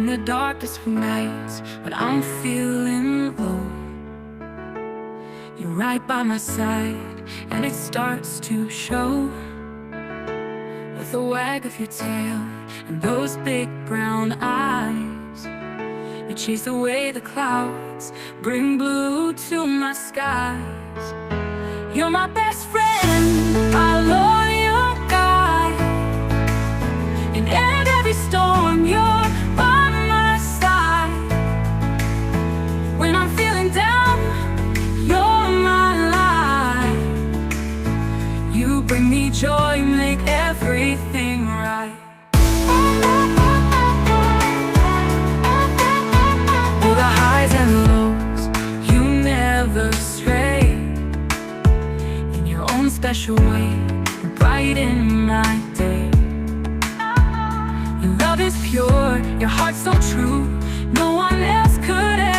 in the darkest of nights, when I'm feeling low. You're right by my side, and it starts to show. With a wag of your tail and those big brown eyes, you chase away the clouds, bring blue to my skies. You're my best friend, my loyal guide. In every storm, you're by my side. When I'm feeling down, you're my light. You bring me joy, make everything right. Through the highs and lows, you never stray. In your own special way, you brighten my day. Your love is pure, your heart's so true, no one else could ever.